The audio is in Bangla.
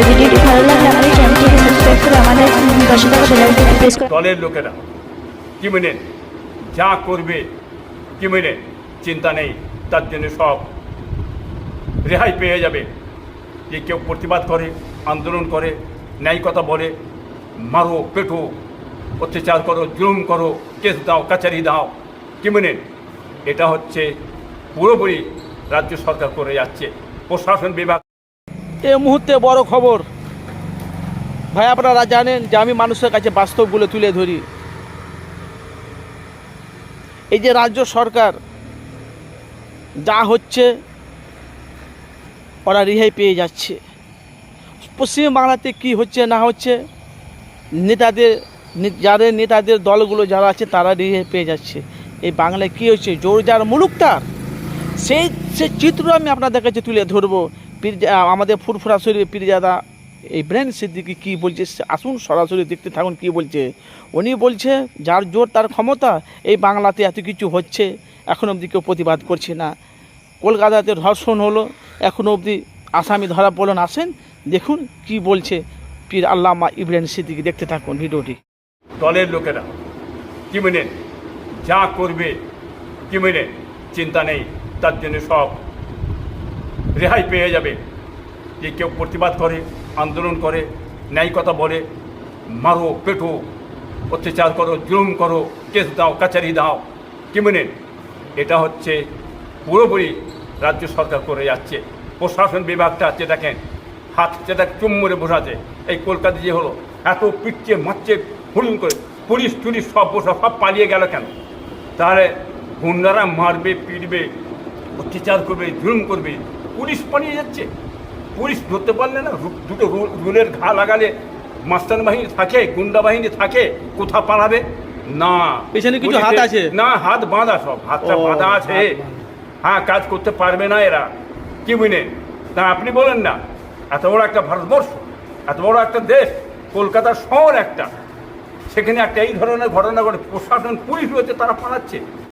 ভিডিওটি ভালো লাগলে আমাদের চ্যানেলটিকে সাবস্ক্রাইব করে আমাদের পাশে থাকা বেল আইকনটি প্রেস করুন। দলের লোকেরা কি মেনে যা করবে কি মেনে চিন্তা নেই, তার জন্য সব রেহাই পেয়ে যাবে। যে কেউ প্রতিবাদ করে, আন্দোলন করে, ন্যায় কথা বলে, মারো পেটো, অত্যাচার করো, জুলুম করো, কেস দাও, কাচারি দাও, কি মেনে এটা হচ্ছে পুরোপুরি রাজ্য সরকার করে যাচ্ছে, প্রশাসন বিভাগ। এই মুহূর্তে বড় খবর ভাই, আপনারা জানেন যে আমি মানুষের কাছে বাস্তবগুলো তুলে ধরি। এই যে রাজ্য সরকার যা হচ্ছে, ওরা রেহাই পেয়ে যাচ্ছে। পশ্চিমবাংলাতে কি হচ্ছে না হচ্ছে, যাদের নেতাদের দলগুলো যারা আছে তারা রেহাই পেয়ে যাচ্ছে। এই বাংলায় কি হচ্ছে, জোর যার মুলুক তার, সেই চিত্র আমি আপনাদের কাছে তুলে ধরবো। আমাদের ফুরফুরা শরীফ পীরজাদা ইব্রাহিম সিদ্দিকী কী বলছে, আসুন সরাসরি দেখতে থাকুন কী বলছে। উনি বলছে যার জোর তার ক্ষমতা, এই বাংলাতে এত কিছু হচ্ছে এখন অবধি কেউ প্রতিবাদ করছে না। কলকাতাতে ধর্ষণ হলো, এখনও অবধি আসামি ধরা পড়লেন। আসেন দেখুন কি বলছে পীর আল্লামা ইব্রাহিম সিদ্দিকী, দেখতে থাকুন ভিডিওটি। দলের লোকেরা কি মেনে যা করবে কি মেনে চিন্তা নেই, তার জন্য সব রেহাই পেয়ে যাবে। যে কেউ প্রতিবাদ করে, আন্দোলন করে, ন্যায় কথা বলে, মারো পেটো, অত্যাচার করো, জুলুম করো, কেস দাও, কাচারি দাও, কি মেনে এটা হচ্ছে পুরোপুরি রাজ্য সরকার করে যাচ্ছে। প্রশাসন বিভাগটা আছে দেখেন, হাত যেটা চুম্বরে বসাছে। এই কলকাতা যে হলো, এত পিটছে মারছে হুলুম করে, পুলিশ টুলিশ সব বসা, সব পালিয়ে গেল কেন? তাহলে গুন্ডারা মারবে, পিটবে, অত্যাচার করবে, জুলুম করবে, পুলিশ পালিয়ে যাচ্ছে। পুলিশ ধরতে পারলে না, দুটো রুলের ঘা লাগালে মাস্টার বাহিনী থাকে, গুন্ডা বাহিনী থাকে, কোথা পালাবে না? পেছনে কিছু হাত আছে না, হাত বাঁধা, সব হাতটা বাঁধা আছে। হ্যাঁ, কাজ করতে পারবে না এরা, কি বুঝলেন? তা আপনি বলেন না, এত বড় একটা ভারতবর্ষ, এত বড় একটা দেশ, কলকাতার শহর একটা, সেখানে একটা এই ধরনের ঘটনা ঘটে, প্রশাসন পুলিশ রয়েছে, তারা পালাচ্ছে।